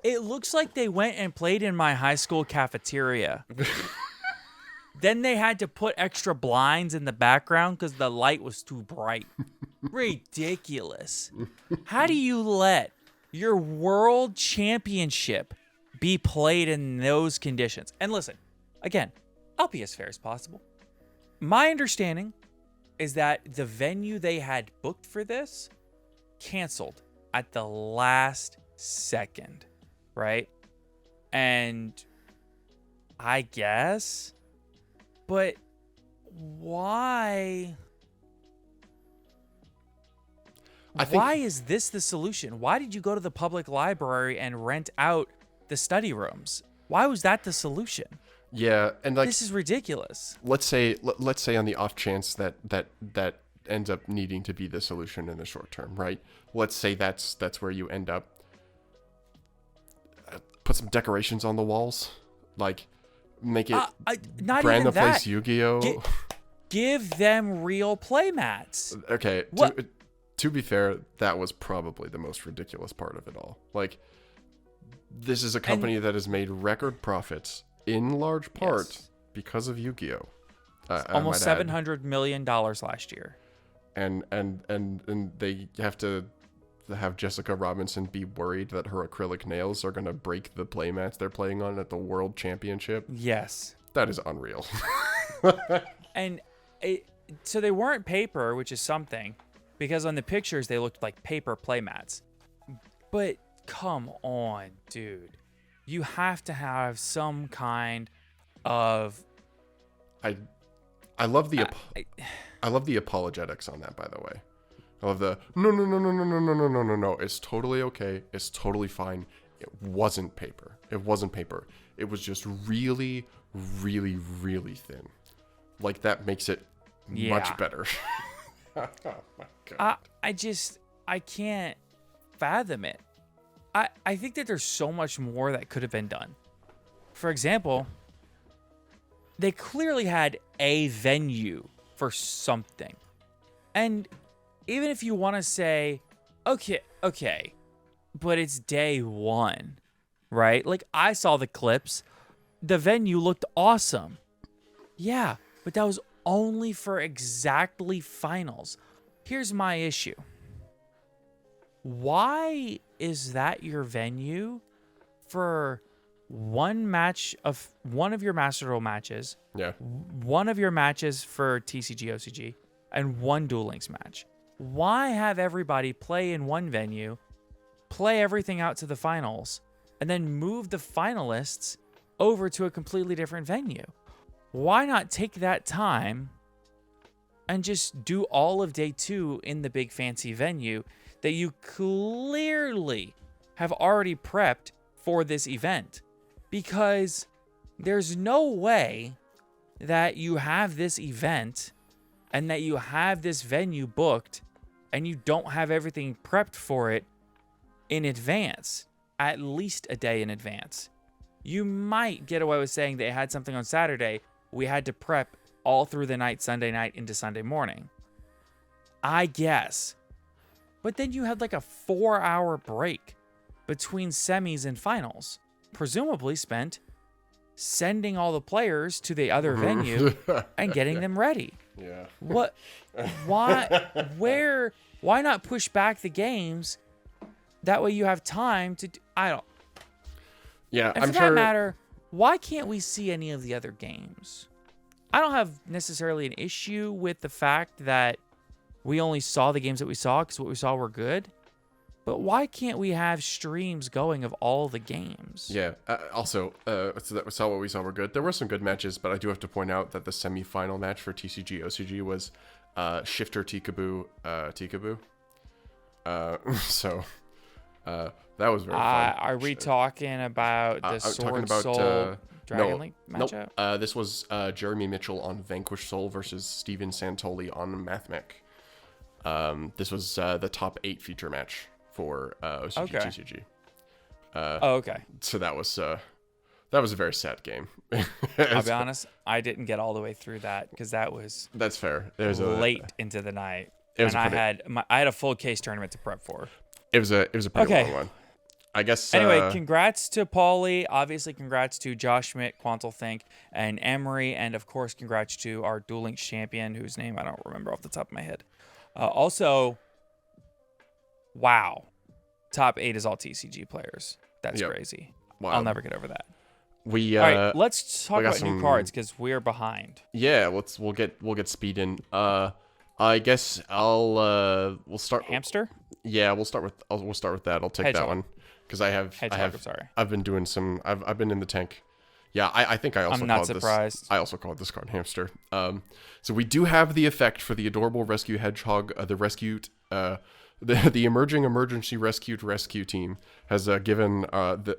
It looks like they went and played in my high school cafeteria. Then they had to put extra blinds in the background because the light was too bright. Ridiculous. How do you let your world championship be played in those conditions? And listen, again, I'll be as fair as possible. My understanding is that the venue they had booked for this canceled at the last second, right? And I guess, but why? Why is this the solution? Why did you go to the public library and rent out the study rooms? Why was that the solution? Yeah, and like This is ridiculous. let's say on the off chance that ends up needing to be the solution in the short term, right? Let's say that's where you end up. Put some decorations on the walls, like make it not brand even the that. place Yu-Gi-Oh. Give them real playmats. Okay, What? to be fair, that was probably the most ridiculous part of it all. Like, this is a company that has made record profits in large part Yes. because of Yu-Gi-Oh. Almost I might add. $700 million last year. And they have to have Jessica Robinson be worried that her acrylic nails are going to break the playmats they're playing on at the World Championship. Yes. That is unreal. And so they weren't paper, which is something, because on the pictures they looked like paper playmats. But come on, dude. You have to have some kind of... I love the I love the apologetics on that, by the way. I love the no. It's totally okay. It's totally fine. It wasn't paper. It was just really, really, really thin. Like, that makes it much better. Oh my god. I can't fathom it. I think that there's so much more that could have been done. For example, they clearly had a venue for something. And even if you want to say, okay, but it's day one, right? Like, I saw the clips. The venue looked awesome. Yeah, but that was only for exactly finals. Here's my issue. Why is that your venue for one of your Master Duel matches, Yeah. one of your matches for TCG OCG, and one Duel Links match? Why have everybody play in one venue, play everything out to the finals, and then move the finalists over to a completely different venue? Why not take that time and just do all of day 2 in the big fancy venue that you clearly have already prepped for this event? Because there's no way that you have this event and that you have this venue booked and you don't have everything prepped for it in advance, at least a day in advance. You might get away with saying they had something on Saturday. We had to prep all through the night, Sunday night into Sunday morning, I guess. But then you had like a 4-hour break between semis and finals, presumably spent sending all the players to the other venue and getting them ready. Yeah. What? Why? Why not push back the games? That way you have time to. I don't. Yeah, And for that matter, why can't we see any of the other games? I don't have necessarily an issue with the fact that we only saw the games that we saw because what we saw were good. But why can't we have streams going of all the games? Yeah. Also, so that we saw what we saw were good. There were some good matches, but I do have to point out that the semi-final match for TCG OCG was Shifter Tikaboo. So that was very fun. Are we talking about the Sword Soul Dragon Link matchup? Nope. This was Jeremy Mitchell on Vanquish Soul versus Steven Santoli on Mathmech. This was the top 8 feature match for OCG TCG. Okay. So that was a very sad game. I'll be honest, I didn't get all the way through that because That's fair. There's late into the night, It was and a I had a full case tournament to prep for. It was a pretty Okay. long one. I guess. Anyway, congrats to Paulie. Obviously, congrats to Josh Schmidt, Quantal Think, and Emery, and of course, congrats to our Duel Links champion, whose name I don't remember off the top of my head. Also, wow, top 8 is all TCG players. That's crazy. Wow. I'll never get over that. All right, let's talk about some new cards because we're behind. Yeah, we'll get speed in. I guess we'll start. Hamster? Yeah, we'll start with that. I'll take Hedgehog. that one because I'm sorry. I've been doing some. I've been in the tank. Yeah, I think I also. I'm not called surprised. This, I also called this card Hamster. So we do have the effect for the adorable rescue hedgehog. The rescued. The emerging emergency rescue team has given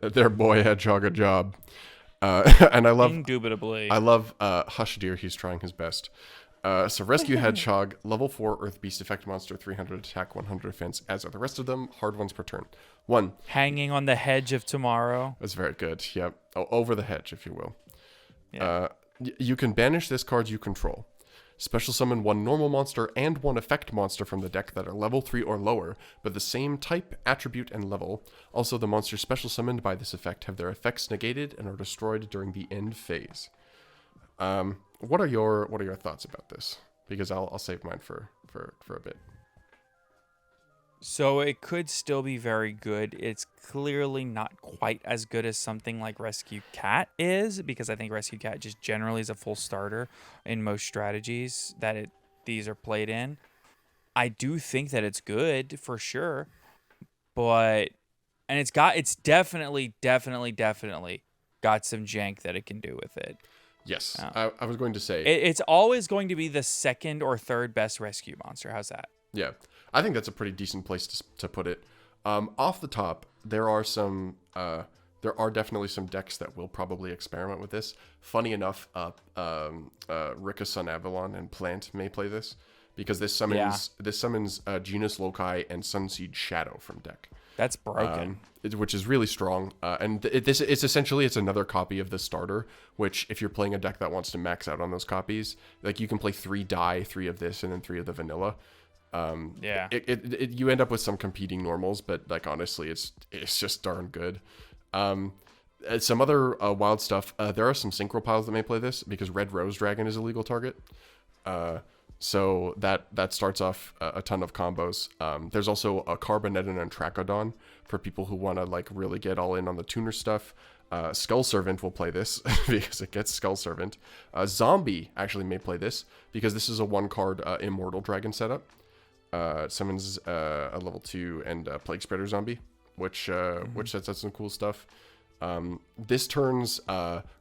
their boy hedgehog a job. And Indubitably. I love Hush Deer. He's trying his best. So Rescue Hedgehog, level 4 Earth Beast effect monster, 300 attack, 100 defense, as are the rest of them. Hard ones per turn. 1. Hanging on the hedge of tomorrow. That's very good. Yep. Oh, over the hedge, if you will. Yeah. You can banish this card you control. Special summon 1 normal monster and 1 effect monster from the deck that are level 3 or lower, but the same type, attribute, and level. Also, the monsters special summoned by this effect have their effects negated and are destroyed during the end phase. What are your thoughts about this? Because I'll save mine for a bit. So it could still be very good. It's clearly not quite as good as something like Rescue Cat is, because I think Rescue Cat just generally is a full starter in most strategies that these are played in. I do think that it's good for sure, and it's definitely got some jank that it can do with it. Yes, I was going to say it's always going to be the second or third best rescue monster. How's that? Yeah, I think that's a pretty decent place to put it. Off the top, there are definitely some decks that will probably experiment with this. Funny enough, Rika Sun Avalon and Plant may play this because this summons Genus Loci and Sunseed Shadow from deck. That's broken. Which is really strong. And it's essentially another copy of the starter, which if you're playing a deck that wants to max out on those copies, like you can play 3 of this and then 3 of the vanilla. You end up with some competing normals, but like honestly, it's just darn good. Some other wild stuff. There are some synchro piles that may play this because Red Rose Dragon is a legal target. So that starts off a ton of combos. There's also a Carbonetton and Trachodon for people who want to like really get all in on the tuner stuff. Skull Servant will play this because it gets Skull Servant. Zombie actually may play this because this is a 1-card Immortal Dragon setup. It summons a level 2 and Plague Spreader Zombie, which sets out some cool stuff. This turns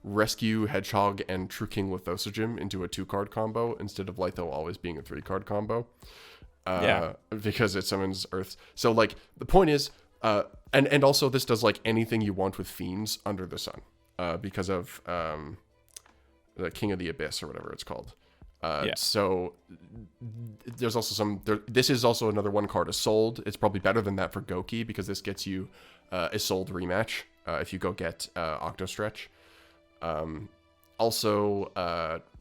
Rescue Hedgehog and True King Lithosogem into a 2-card combo instead of Litho always being a 3-card combo. Because it summons Earths. So like the point is, and also this does like anything you want with Fiends under the sun, because of the King of the Abyss or whatever it's called. So there's also this is also another 1-card Isolde. It's probably better than that for Goki because this gets you Isolde rematch if you go get Octostretch.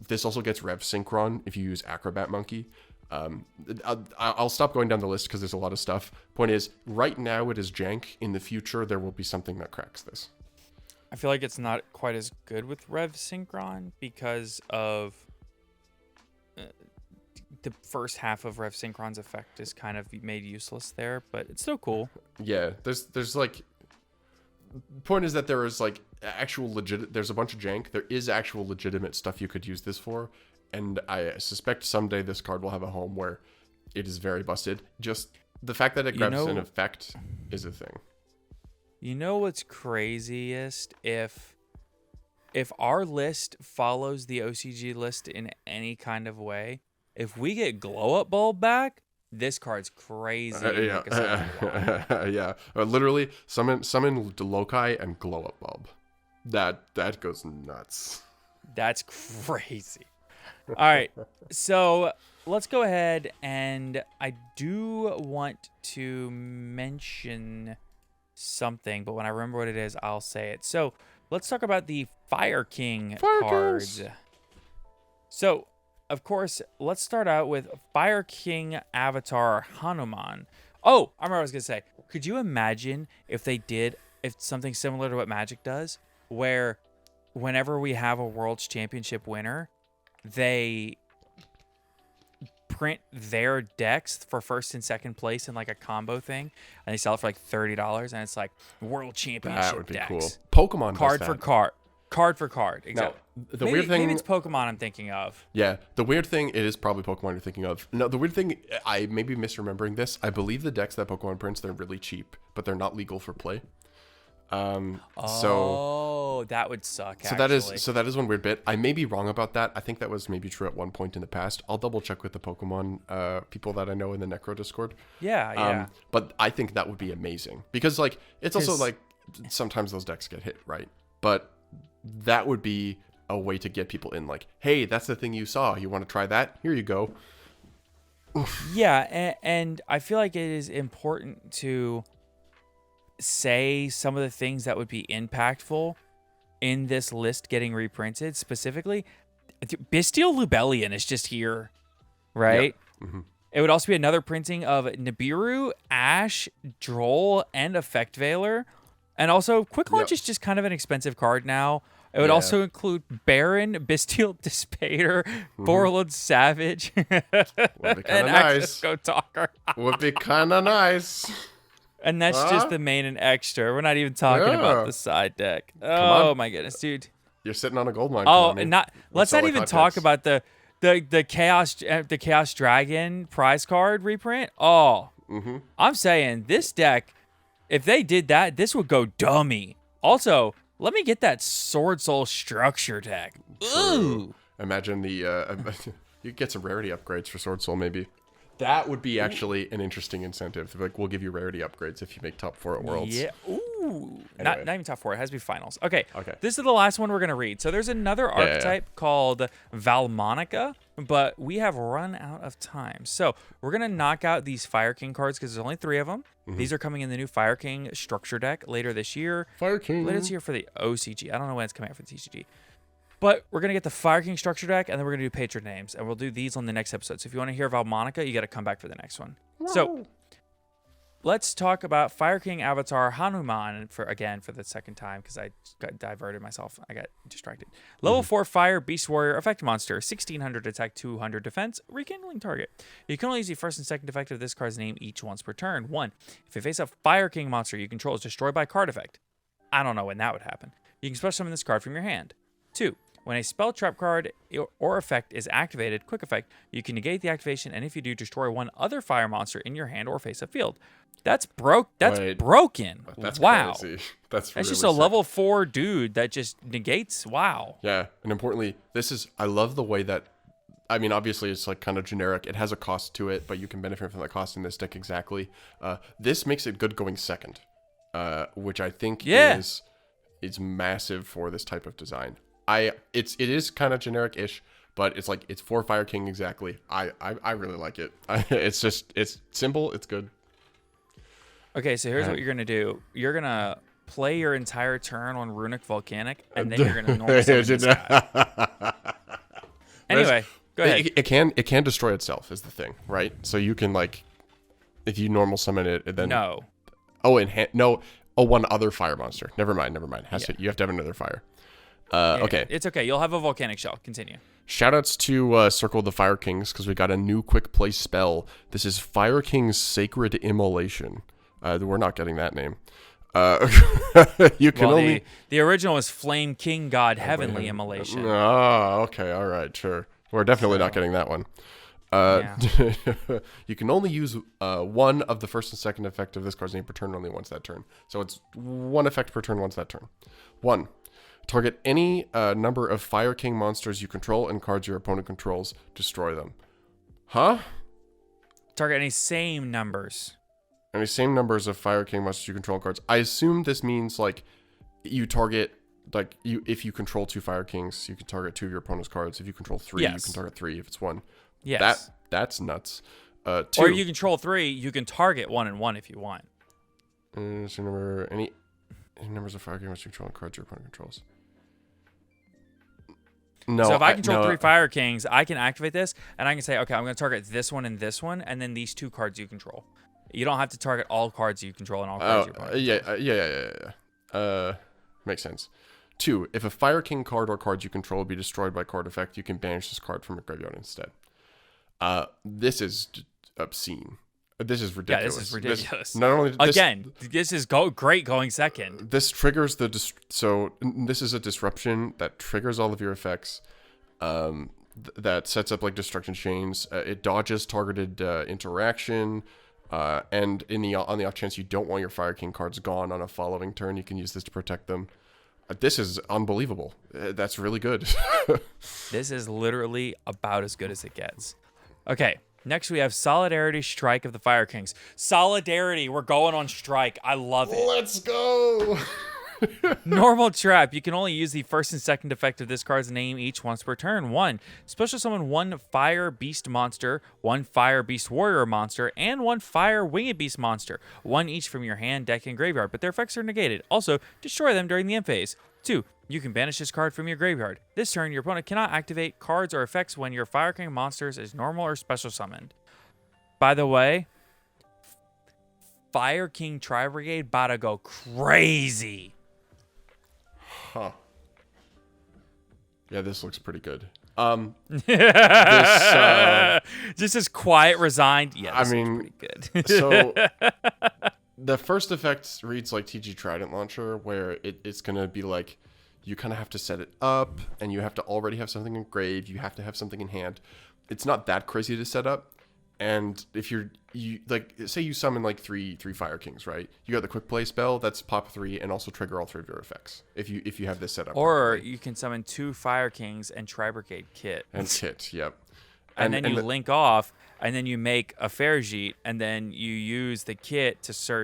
This also gets Rev Synchron if you use Acrobat Monkey. I'll stop going down the list because there's a lot of stuff. Point is, right now it is jank. In the future, there will be something that cracks this. I feel like it's not quite as good with Rev Synchron because of the first half of Rev Synchron's effect is kind of made useless there, but it's still cool. Yeah, there's like, point is that there is like actual legit. There's a bunch of jank. There is actual legitimate stuff you could use this for, and I suspect someday this card will have a home where it is very busted. Just the fact that it grabs an effect is a thing. You know what's craziest? If our list follows the OCG list in any kind of way, if we get Glow Up Bulb back, this card's crazy. Yeah. Literally, summon Loci and Glow Up Bulb. That goes nuts. That's crazy. All right, so let's go ahead, and I do want to mention something, but when I remember what it is, I'll say it. So let's talk about the Fire King cards. So, of course, let's start out with Fire King Avatar Hanuman. Oh, I remember what I was going to say. Could you imagine if something similar to what Magic does, where whenever we have a World's Championship winner, they print their decks for first and second place in like a combo thing, and they sell it for like $30, and it's like World Championship that would be decks. Cool. Pokemon card for card. Exactly. The weird thing, maybe it's Pokemon I'm thinking of. Yeah, the weird thing, it is probably Pokemon you're thinking of. No, the weird thing, I may be misremembering this. I believe the decks that Pokemon prints, they're really cheap, but they're not legal for play. So that would suck. So that is one weird bit. I may be wrong about that. I think that was maybe true at one point in the past. I'll double check with the Pokemon people that I know in the Necro Discord. Yeah. But I think that would be amazing because like it's also like sometimes those decks get hit, right? But that would be a way to get people in. Like, hey, that's the thing you saw. You want to try that? Here you go. Yeah, and I feel like it is important to say some of the things that would be impactful in this list getting reprinted. Specifically, Bestial Lubellion is just here, right? Yep. Mm-hmm. It would also be another printing of Nibiru, Ash, Droll, and Effect Veiler. And also, Quick Launch is just kind of an expensive card now. It would also include Baron, Bestial Despater, Borland Savage, Would be kind and of nice. Access Go Talker. Would be kind of nice. And that's just the main and extra. We're not even talking about the side deck. Oh my goodness, dude. You're sitting on a gold mine. Oh, Tommy. and let's not even talk about the Chaos Dragon prize card reprint. Oh, I'm saying this deck, if they did that, this would go dummy. Also, let me get that Sword Soul structure deck. Ooh. Imagine the you get some rarity upgrades for Sword Soul maybe. That would be actually an interesting incentive. Like, we'll give you rarity upgrades if you make top 4 at Worlds. Yeah. Ooh. Anyway. Not even top 4. It has to be finals. Okay. Okay. This is the last one we're going to read. So there's another archetype called Valmonica, but we have run out of time. So we're going to knock out these Fire King cards because there's only 3 of them. These are coming in the new Fire King structure deck later this year. Fire King. Later this year for the OCG. I don't know when it's coming out for the TCG. But we're going to get the Fire King structure deck, and then we're going to do patron names. And we'll do these on the next episode. So if you want to hear Valmonica, you got to come back for the next one. So let's talk about Fire King Avatar Hanuman for the second time because I got diverted myself. I got distracted. Level 4 Fire Beast Warrior Effect Monster. 1600 attack, 200 defense. Rekindling target. You can only use the first and second effect of this card's name each once per turn. 1. If you face a Fire King monster you control is destroyed by card effect. I don't know when that would happen. You can special summon this card from your hand. 2. When a spell trap card or effect is activated, quick effect, you can negate the activation, and if you do, destroy one other fire monster in your hand or face a field. That's broken. That's wow. crazy. That's really just a sick. level 4 dude that just negates. Wow. Yeah, and importantly, I love the way that, I mean, obviously it's like kind of generic. It has a cost to it, but you can benefit from that cost in this deck exactly. This makes it good going second, which I think is massive for this type of design. It is kind of generic-ish, but it's for Fire King exactly. I really like it. It's simple. It's good. Okay, so here's what you're gonna do. You're gonna play your entire turn on Runic Volcanic, and then you're gonna normal summon this guy. Anyway, go ahead. It can destroy itself is the thing, right? So you can if you normal summon it, then one other fire monster. Never mind. You have to have another fire. Okay. It's okay. You'll have a volcanic shell. Continue. Shoutouts to Circle of the Fire Kings because we got a new quick play spell. This is Fire King's Sacred Immolation. We're not getting that name. You can only. The original was Flame King God Heavenly Immolation. Oh, okay. All right. Sure. We're definitely not getting that one. You can only use one of the first and second effect of this card's name per turn only once that turn. So it's one effect per turn once that turn. 1. Target any number of Fire King monsters you control and cards your opponent controls. Destroy them. Huh? Target any same numbers. Any same numbers of Fire King monsters you control and cards. I assume this means you target if you control 2 Fire Kings, you can target 2 of your opponent's cards. If you control 3, you can target 3 if it's 1. Yes. That's nuts. 2. Or you control 3, you can target 1 and 1 if you want. So number any numbers of Fire King monsters you control and cards your opponent controls. No. So if I control 3 Fire Kings, I can activate this, and I can say, okay, I'm going to target this one, and then these 2 cards you control. You don't have to target all cards you control and all cards you opponent. Yeah. Makes sense. 2. If a Fire King card or cards you control be destroyed by card effect, you can banish this card from your graveyard instead. This is obscene. This is ridiculous. Yeah, this is ridiculous. Not only this is great going second. This triggers this is a disruption that triggers all of your effects. That sets up destruction chains. It dodges targeted interaction. And on the off chance you don't want your Fire King cards gone on a following turn, you can use this to protect them. This is unbelievable. That's really good. This is literally about as good as it gets. Okay. Next, we have Solidarity Strike of the Fire Kings. Solidarity. We're going on strike. I love it. Let's go. Normal trap. You can only use the first and second effect of this card's name each once per turn. 1. Special summon 1 Fire Beast monster, 1 Fire Beast Warrior monster, and 1 Fire Winged Beast monster. 1 each from your hand, deck, and graveyard, but their effects are negated. Also, destroy them during the end phase. 2. You can banish this card from your graveyard. This turn, your opponent cannot activate cards or effects when your Fire King monsters is normal or special summoned. By the way, Fire King Tri-Brigade about to go crazy. Huh. Yeah, this looks pretty good. Just as quiet, resigned. Yeah, this looks pretty good. So the first effect reads like TG Trident Launcher, where it's going to be like you kind of have to set it up, and you have to already have something engraved. You have to have something in hand. It's not that crazy to set up. And if you like, say you summon like three Fire Kings, right? You got the quick play spell that's pop 3 and also trigger all 3 of your effects. If you have this set up, or you can summon 2 Fire Kings and Tri-Brigade Kit. And Kit, yep. And then you link off, and then you make a Fairjeet, and then you use the Kit to send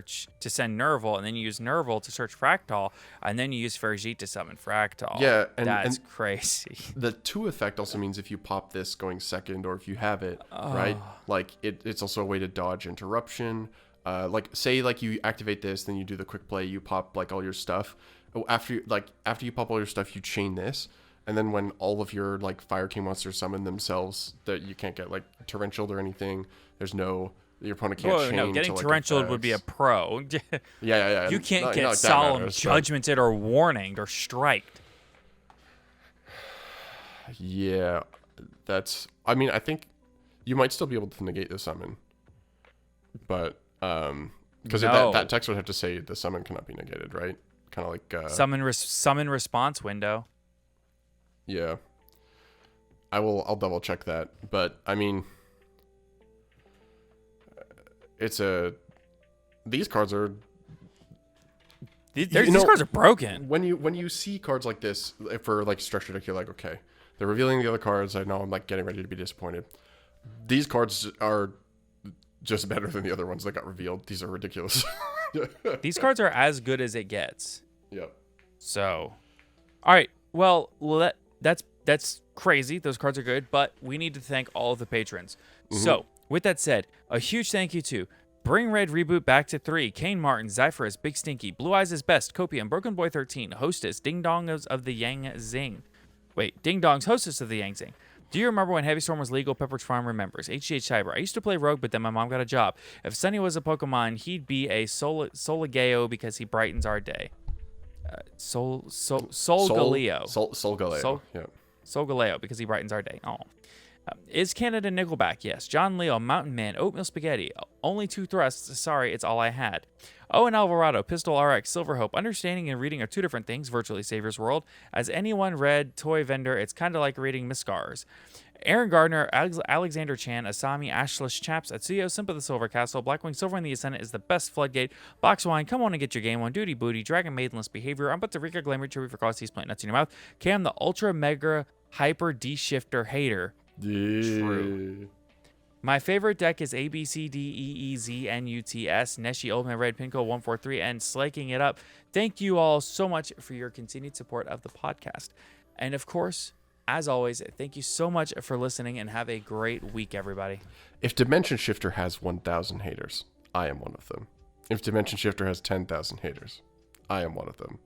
Nerval, and then you use Nerval to search Fractal, and then you use Fairjeet to summon Fractal. Yeah, that's crazy. The 2 effect also means if you pop this going second, or if you have it, right? Like it's also a way to dodge interruption. Like say like you activate this, then you do the quick play, you pop like all your stuff. After you pop all your stuff, you chain this. And then when all of your like Fire King monsters summon themselves, that you can't get like torrentialed or anything. There's no, your opponent can't chain. No, getting to, like, torrentialed effects. would be a pro. Yeah. You can't Not get like that solemn matters, judgmented or warninged or striked. Yeah, that's. I mean, I think you might still be able to negate the summon, but because that text would have to say the summon cannot be negated, right? Kind of like summon response window. Yeah, I'll double check that, but I mean, these cards are. These cards are broken. When you see cards like this for like structure deck, you're like, okay, they're revealing the other cards. I know I'm like getting ready to be disappointed. These cards are just better than the other ones that got revealed. These are ridiculous. These cards are as good as it gets. Yep. So, all right. Well, that's crazy. Those cards are good, but we need to thank all of the patrons. Mm-hmm. So, with that said, a huge thank you to Bring Red Reboot Back to 3, Kane Martin, Zyphorus, Big Stinky, Blue Eyes is Best, Copium, Broken Boy 13, Hostess, Ding Dongs of the Yang Zing. Wait, Ding Dongs, Hostess of the Yang Zing. Do you remember when Heavy Storm was legal? Pepperidge Farm remembers. HGH Cyber. I used to play Rogue, but then my mom got a job. If Sunny was a Pokemon, he'd be a Solgaleo because he brightens our day. Solgaleo. Solgaleo. Yeah. Solgaleo because he brightens our day. Oh. Is Canada Nickelback? Yes. John Leo, Mountain Man, Oatmeal Spaghetti. Only 2 thrusts. Sorry, it's all I had. Owen Alvarado, Pistol RX, Silver Hope. Understanding and reading are 2 different things. Virtually Savior's World. As anyone read Toy Vendor, it's kind of like reading Miss Scars. Aaron Gardner, Alexander Chan, Asami, Ashlish Chaps, Atsuyo, Simp of the Silver Castle, Blackwing Silver in the Ascendant is the best Floodgate, Boxwine, come on and get your game on, Duty Booty, Dragon Maidenless Behavior, I'm about to Rika Glamour Tribute for cause he's playing nuts in your mouth, Cam the Ultra Mega Hyper D-Shifter Hater. Yeah. True. My favorite deck is ABCDEEZNUTS, Neshi Ultimate Red Pinko 143, and Slaking It Up. Thank you all so much for your continued support of the podcast. And of course, as always, thank you so much for listening and have a great week, everybody. If Dimension Shifter has 1,000 haters, I am one of them. If Dimension Shifter has 10,000 haters, I am one of them.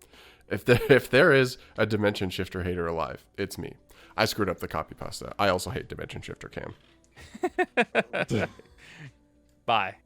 If there is a Dimension Shifter hater alive, it's me. I screwed up the copy pasta. I also hate Dimension Shifter Cam. Bye.